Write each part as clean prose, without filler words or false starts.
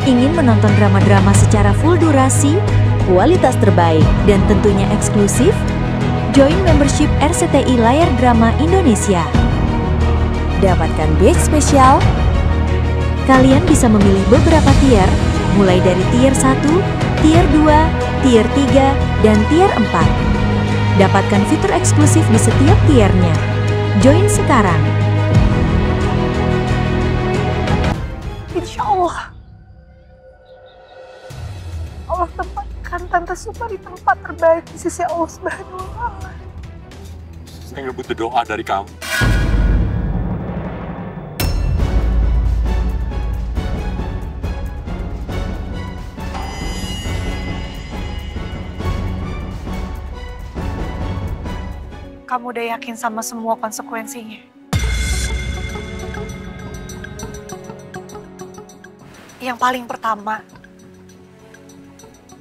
Ingin menonton drama-drama secara full durasi, kualitas terbaik, dan tentunya eksklusif? Join membership RCTI Layar Drama Indonesia. Dapatkan batch spesial. Kalian bisa memilih beberapa tier, mulai dari tier 1, tier 2, tier 3, dan tier 4. Dapatkan fitur eksklusif di setiap tiernya. Join sekarang. Insya Allah. Allah tempatkan Tante Supa di tempat terbaik di sisi Allah Subhanahu wa Ta'ala. Saya nggak butuh doa dari kamu. Kamu udah yakin sama semua konsekuensinya? Yang paling pertama,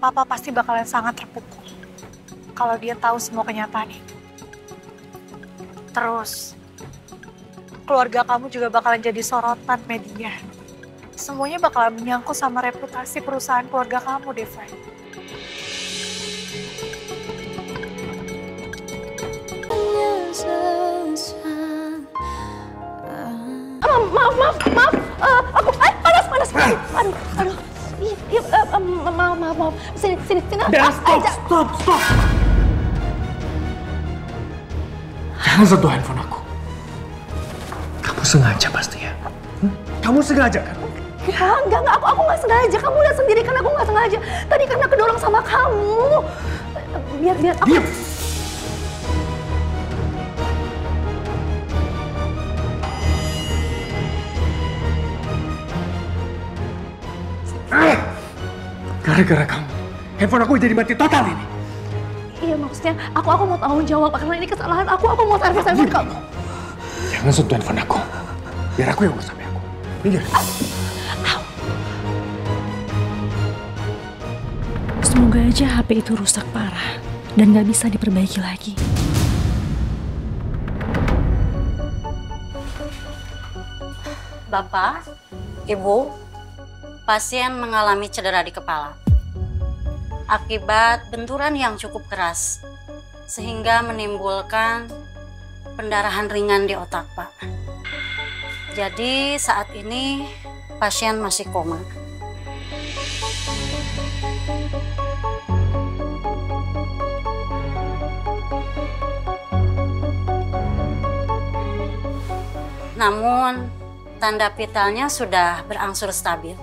Papa pasti bakalan sangat terpukul kalau dia tahu semua kenyataan itu. Terus, keluarga kamu juga bakalan jadi sorotan media. Semuanya bakalan menyangkut sama reputasi perusahaan keluarga kamu, Devay. Maaf. Aku panas. Aduh. Iya, maaf. Sini. Stop. Jangan sentuh handphone aku. Kamu sengaja pasti ya? Kamu sengaja kan? Enggak, aku nggak sengaja. Kamu lihat sendiri kan aku nggak sengaja. Tadi karena kedorong sama kamu. Biar aku... Diam! Gara-gara kamu, handphone aku jadi mati total ini. Iya, maksudnya aku mau tanggung jawab karena ini kesalahan aku mau servis handphone kamu. Jangan sentuh handphone aku. Biar aku yang urus sampai aku. Minggir. Semoga aja HP itu rusak parah dan nggak bisa diperbaiki lagi. Bapak, Ibu, pasien mengalami cedera di kepala akibat benturan yang cukup keras sehingga menimbulkan pendarahan ringan di otak, Pak. Jadi saat ini pasien masih koma. Namun tanda vitalnya sudah berangsur stabil.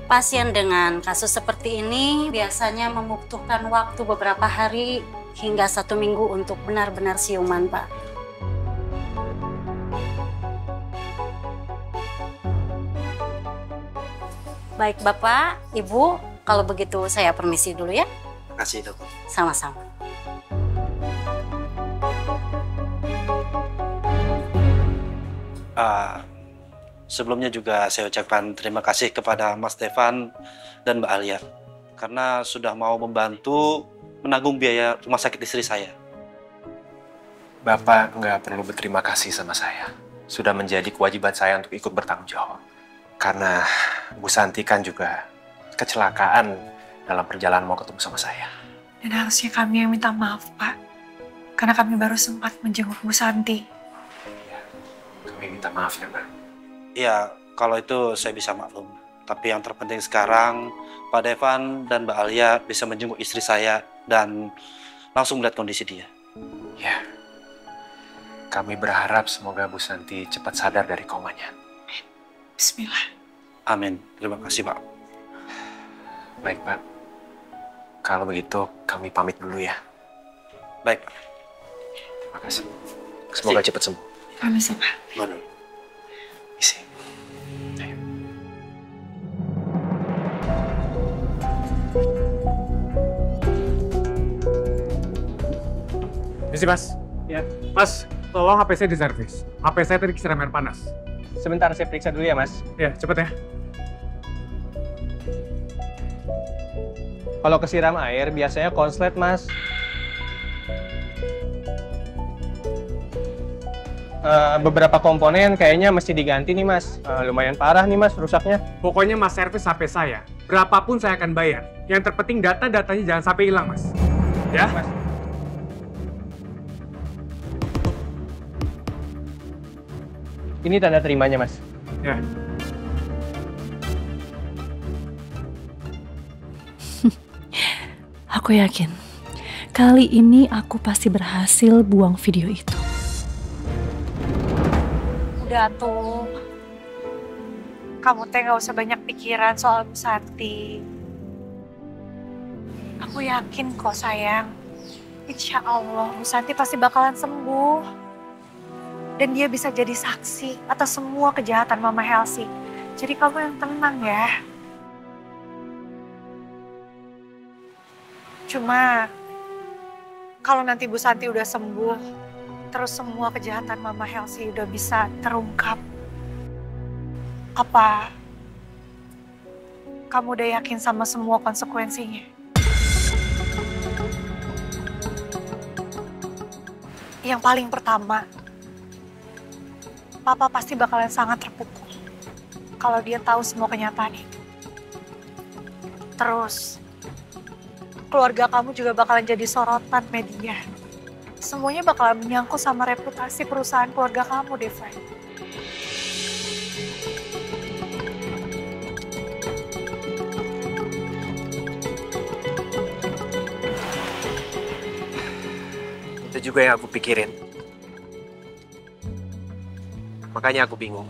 Pasien dengan kasus seperti ini biasanya membutuhkan waktu beberapa hari hingga 1 minggu untuk benar-benar siuman, Pak. Baik Bapak, Ibu, kalau begitu saya permisi dulu ya. Terima kasih, Dok. Sama-sama. Sebelumnya juga saya ucapkan terima kasih kepada Mas Stefan dan Mbak Alia karena sudah mau membantu menanggung biaya rumah sakit istri saya. Bapak nggak perlu berterima kasih sama saya. Sudah menjadi kewajiban saya untuk ikut bertanggung jawab. Karena Bu Santi kan juga kecelakaan dalam perjalanan mau ketemu sama saya. Dan harusnya kami yang minta maaf, Pak. Karena kami baru sempat menjenguk Bu Santi. Iya, kami minta maaf ya, Mbak. Iya, kalau itu saya bisa maklum. Tapi yang terpenting sekarang, Pak Devan dan Mbak Alia bisa menjenguk istri saya dan langsung melihat kondisi dia. Ya, kami berharap semoga Bu Santi cepat sadar dari komanya. Bismillah. Amin. Terima kasih, Pak. Baik, Pak. Kalau begitu, kami pamit dulu ya. Baik, Pak. Terima kasih. Semoga cepat sembuh. Permisi, Pak. Mana? Isi. Ayo. Misi, Mas. Ya. Mas, tolong HP saya diservis. HP saya tadi kesiram air panas. Sebentar, saya periksa dulu ya, Mas. Ya, cepet ya. Kalau kesiram air, biasanya konslet, Mas. Beberapa komponen kayaknya mesti diganti nih Mas. Lumayan parah nih Mas rusaknya. Pokoknya Mas servis sampai saya. Berapapun saya akan bayar. Yang terpenting data-datanya jangan sampai hilang, Mas. Ya? Mas. Ini tanda terimanya Mas. Ya. Aku yakin, kali ini aku pasti berhasil buang video itu. Udah tuh. Kamu teh gak usah banyak pikiran soal Bu Santi. Aku yakin kok sayang. Insya Allah Bu Santi pasti bakalan sembuh. Dan dia bisa jadi saksi atas semua kejahatan Mama Helsi. Jadi kamu yang tenang ya. Cuma kalau nanti Bu Santi udah sembuh, terus semua kejahatan Mama Helsi udah bisa terungkap, apa kamu udah yakin sama semua konsekuensinya? Yang paling pertama, Papa pasti bakalan sangat terpukul kalau dia tahu semua kenyataan ini. Terus, keluarga kamu juga bakalan jadi sorotan media. Semuanya bakalan menyangkut sama reputasi perusahaan keluarga kamu, Deva. Itu juga yang aku pikirin. Makanya aku bingung.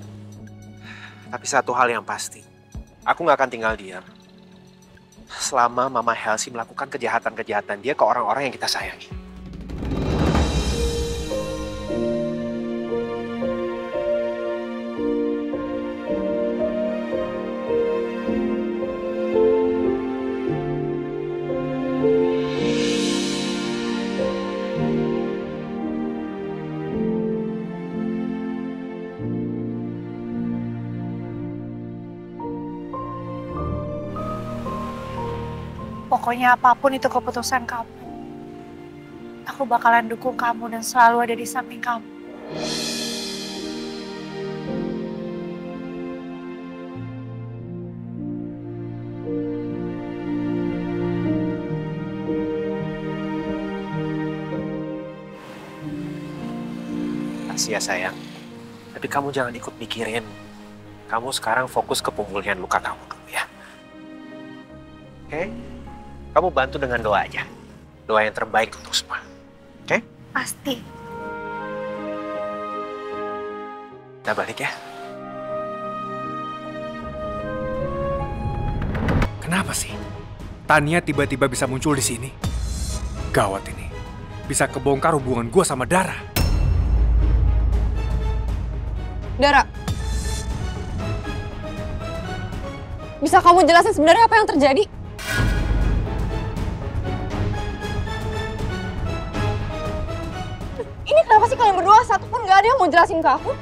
Tapi satu hal yang pasti, aku nggak akan tinggal diam selama Mama Helsi melakukan kejahatan-kejahatan dia ke orang-orang yang kita sayangi. Pokoknya apapun itu keputusan kamu, aku bakalan dukung kamu dan selalu ada di samping kamu. Makasih ya sayang. Tapi kamu jangan ikut mikirin. Kamu sekarang fokus ke pemulihan luka kamu dulu ya. Oke? Kamu bantu dengan doa aja. Doa yang terbaik untuk semua. Oke? Pasti. Kita balik ya. Kenapa sih Tania tiba-tiba bisa muncul di sini? Gawat ini. Bisa kebongkar hubungan gue sama Dara. Dara, bisa kamu jelasin sebenarnya apa yang terjadi? Ini kenapa sih kalian berdua satu pun gak ada yang mau jelasin ke aku?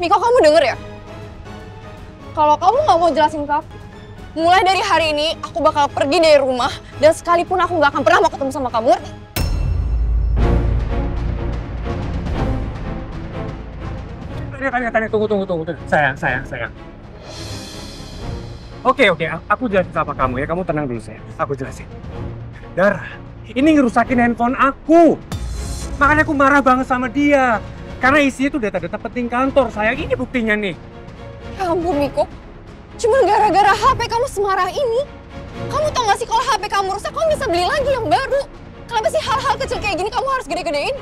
Miko, kamu denger ya? Kalau kamu gak mau jelasin ke aku, mulai dari hari ini aku bakal pergi dari rumah dan sekalipun aku gak akan pernah mau ketemu sama kamu. Tanya, tunggu. Sayang. Oke, aku jelasin sama kamu ya. Kamu tenang dulu sayang. Aku jelasin. Dara, ini ngerusakin handphone aku. Makanya aku marah banget sama dia. Karena isinya tuh data-data penting kantor. Sayang, ini buktinya nih. Ya ampun Miko, cuma gara-gara HP kamu semarah ini. Kamu tau gak sih kalau HP kamu rusak, kamu bisa beli lagi yang baru. Kenapa sih hal-hal kecil kayak gini kamu harus gede-gedein?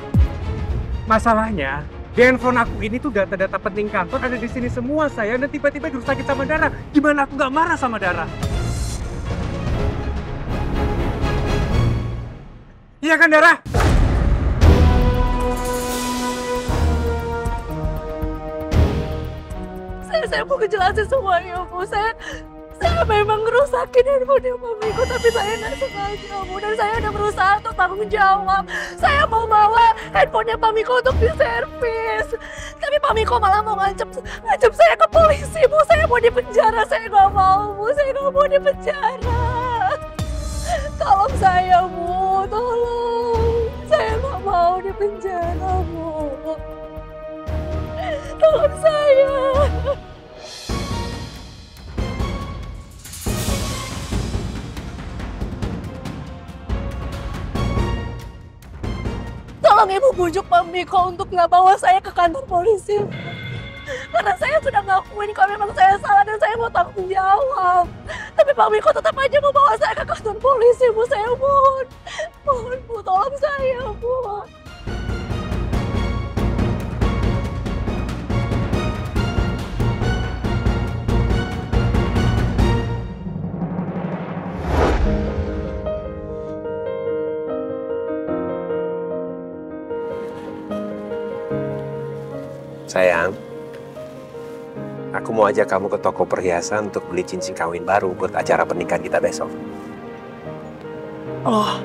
Masalahnya, di handphone aku ini tuh data-data penting kantor ada di sini semua sayang. Dan tiba-tiba dirusakin sama Dara. Gimana aku gak marah sama Dara? Iya kan Dara? Saya mau ngejelasin semuanya, Bu. Saya memang ngerusakin handphonenya Mamiku, tapi saya nggak sengaja, Bu. Dan saya udah berusaha untuk tanggung jawab. Saya mau bawa handphonenya Mamiku untuk diservis. Tapi Mamiku malah mau ngancam saya ke polisi, Bu. Saya mau dipenjara. Saya nggak mau, Bu. Saya nggak mau dipenjara. Tolong saya, Bu. Tolong. Saya nggak mau di penjara, Bu. Tolong saya. Tolong Ibu bujuk Pak Miko untuk nggak bawa saya ke kantor polisi. Karena saya sudah ngakuin kalau memang saya salah dan saya mau tanggung jawab. Tapi Pak Miko tetap aja mau bawa saya ke kantor polisi, Bu. Saya mohon. Mohon, Bu, tolong saya, Bu. Sayang, aku mau ajak kamu ke toko perhiasan untuk beli cincin kawin baru buat acara pernikahan kita besok. Oh,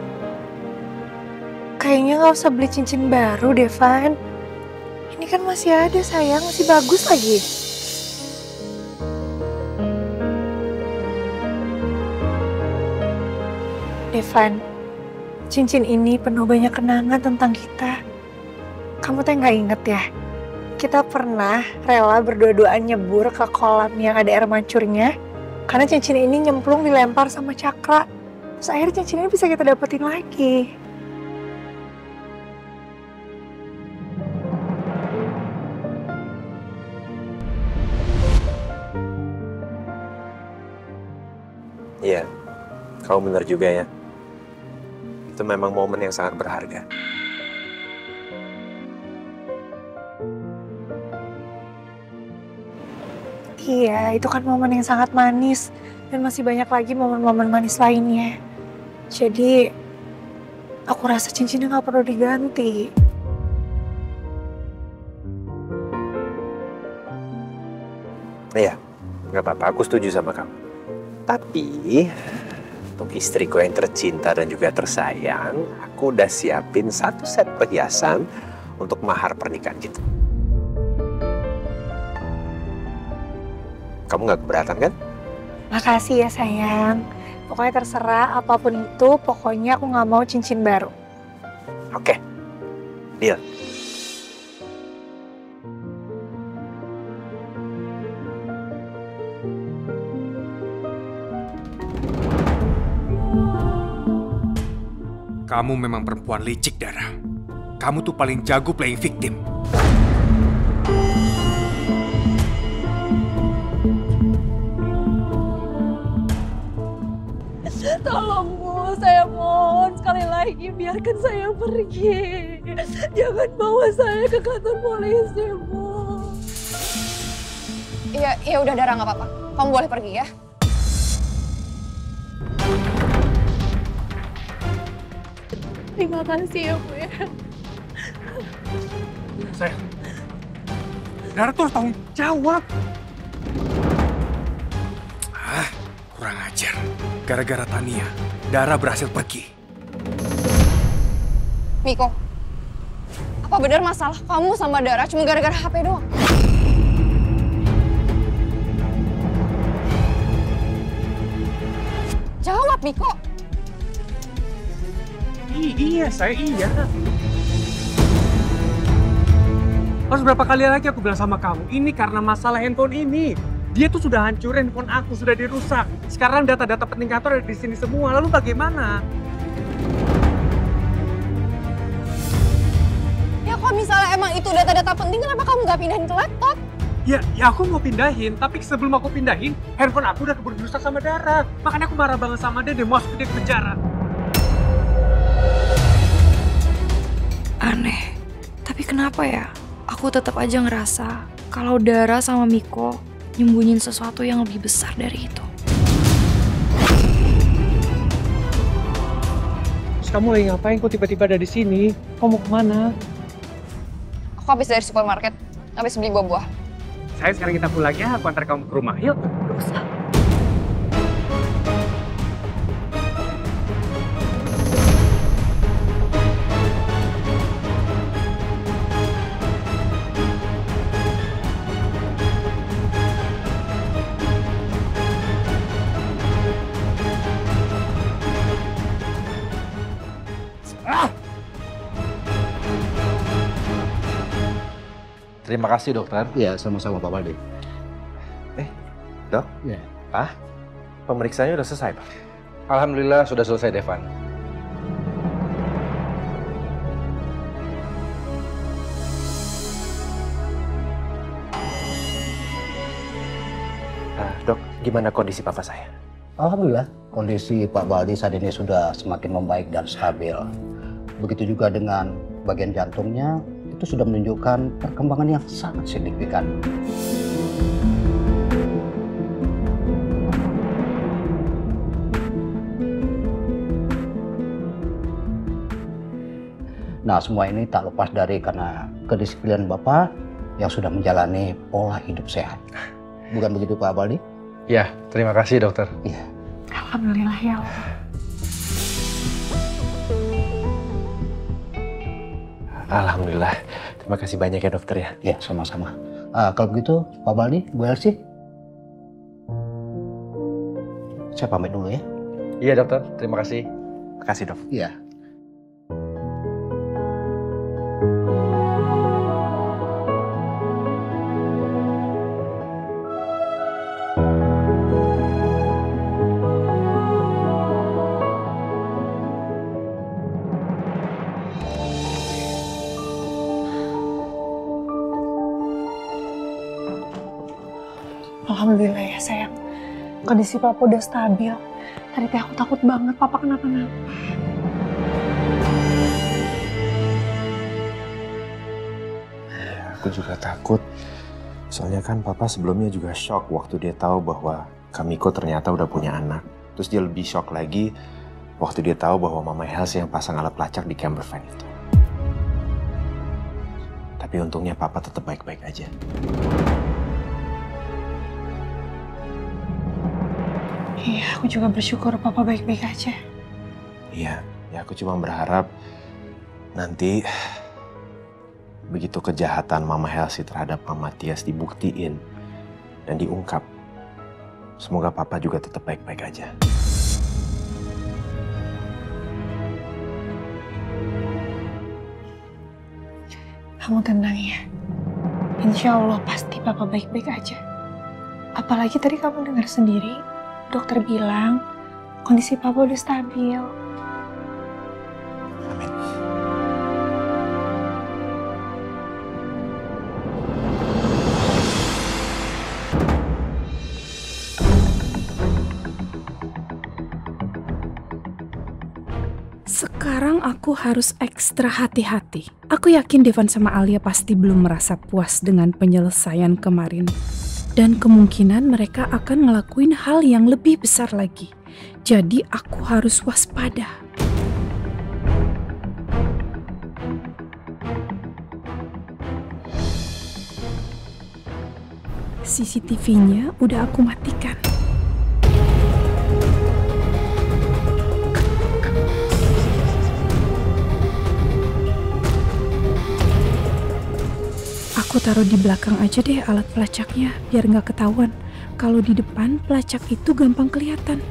kayaknya nggak usah beli cincin baru deh, Van. Ini kan masih ada, sayang. Masih bagus lagi. Devan, cincin ini penuh banyak kenangan tentang kita. Kamu teh nggak inget ya? Kita pernah rela berdua-duaan nyebur ke kolam yang ada air mancurnya karena cincin ini nyemplung dilempar sama Cakra. Terus akhirnya cincin ini bisa kita dapetin lagi. Iya, kamu benar juga ya. Itu memang momen yang sangat berharga. Iya, itu kan momen yang sangat manis. Dan masih banyak lagi momen-momen manis lainnya. Jadi, aku rasa cincinnya nggak perlu diganti. Iya, nggak apa-apa. Aku setuju sama kamu. Tapi, untuk istriku yang tercinta dan juga tersayang, aku udah siapin 1 set perhiasan untuk mahar pernikahan kita. Kamu nggak keberatan kan? Makasih ya sayang. Pokoknya terserah apapun itu, pokoknya aku nggak mau cincin baru. Oke, deal. Kamu memang perempuan licik, Dara. Kamu tuh paling jago playing victim. Tolong, Bu, saya mohon sekali lagi biarkan saya pergi. Jangan bawa saya ke kantor polisi, Bu. Iya udah Dara, nggak apa-apa. Kamu boleh pergi ya. Terima kasih ya, Bu ya. Sayang, Dara tuh harus tanggung jawab. Kurang ajar. Gara-gara Tania, Dara berhasil pergi. Miko, apa benar masalah kamu sama Dara cuma gara-gara HP doang? Jawab, Miko. Iya, iya. Harus berapa kali lagi aku bilang sama kamu, ini karena masalah handphone ini. Dia tuh sudah hancurin handphone aku, sudah dirusak. Sekarang data-data penting kantor ada di sini semua, lalu bagaimana? Ya kalau misalnya emang itu data-data penting, kenapa kamu nggak pindahin ke laptop? Ya aku mau pindahin, tapi sebelum aku pindahin, handphone aku udah keburu dirusak sama Dara. Makanya aku marah banget sama dia dan mau masuk dia ke penjara. Aneh, tapi kenapa ya? Aku tetap aja ngerasa kalau Dara sama Miko nyembunyiin sesuatu yang lebih besar dari itu. Terus kamu lagi ngapain? Kok tiba-tiba ada di sini? Kamu mau kemana? Aku habis dari supermarket, habis beli buah-buah. Saya sekarang kita pulang ya, aku antar kamu ke rumah. Yuk. Gak usah. Terima kasih dokter. Iya, sama-sama Pak Baldi. Dok? Iya. Pak, pemeriksaannya udah selesai, Pak? Alhamdulillah sudah selesai, Devan. Dok, gimana kondisi papa saya? Alhamdulillah, kondisi Pak Baldi saat ini sudah semakin membaik dan stabil. Begitu juga dengan bagian jantungnya, itu sudah menunjukkan perkembangan yang sangat signifikan. Nah, semua ini tak lepas dari karena kedisiplinan Bapak yang sudah menjalani pola hidup sehat. Bukan begitu Pak Baldi? Ya, terima kasih dokter. Iya. Alhamdulillah ya Allah. Alhamdulillah. Terima kasih banyak ya dokter ya. Iya, sama-sama. Kalau begitu Pak Baldi, Bu Elsie, saya pamit dulu ya. Iya dokter, terima kasih. Terima kasih dok. Iya. Alhamdulillah ya sayang. Kondisi papa udah stabil. Tadi teh aku takut banget papa kenapa-napa. Aku juga takut. Soalnya kan papa sebelumnya juga shock waktu dia tahu bahwa Kamiko ternyata udah punya anak. Terus dia lebih shock lagi waktu dia tahu bahwa Mama Elsie yang pasang alat pelacak di camper van itu. Tapi untungnya papa tetap baik-baik aja. Iya, aku juga bersyukur papa baik-baik aja. Iya, ya aku cuma berharap nanti begitu kejahatan Mama Elsie terhadap Mama Tias dibuktiin dan diungkap, semoga papa juga tetap baik-baik aja. Kamu tenang ya. Insya Allah pasti papa baik-baik aja. Apalagi tadi kamu dengar sendiri, dokter bilang kondisi papa udah stabil. Amin. Sekarang aku harus ekstra hati-hati. Aku yakin Devan sama Alia pasti belum merasa puas dengan penyelesaian kemarin. Dan kemungkinan mereka akan ngelakuin hal yang lebih besar lagi. Jadi aku harus waspada. CCTV-nya udah aku matikan. Aku taruh di belakang aja deh alat pelacaknya, biar nggak ketahuan. Kalau di depan, pelacak itu gampang kelihatan.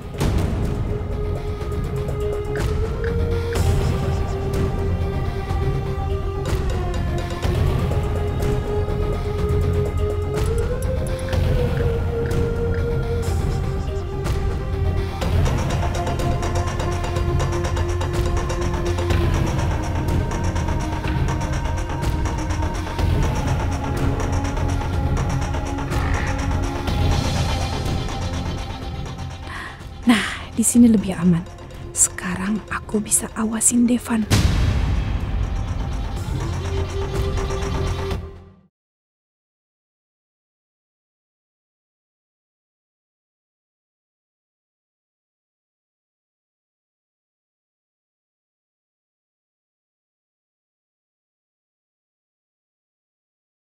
Di sini lebih aman. Sekarang aku bisa awasin Devan.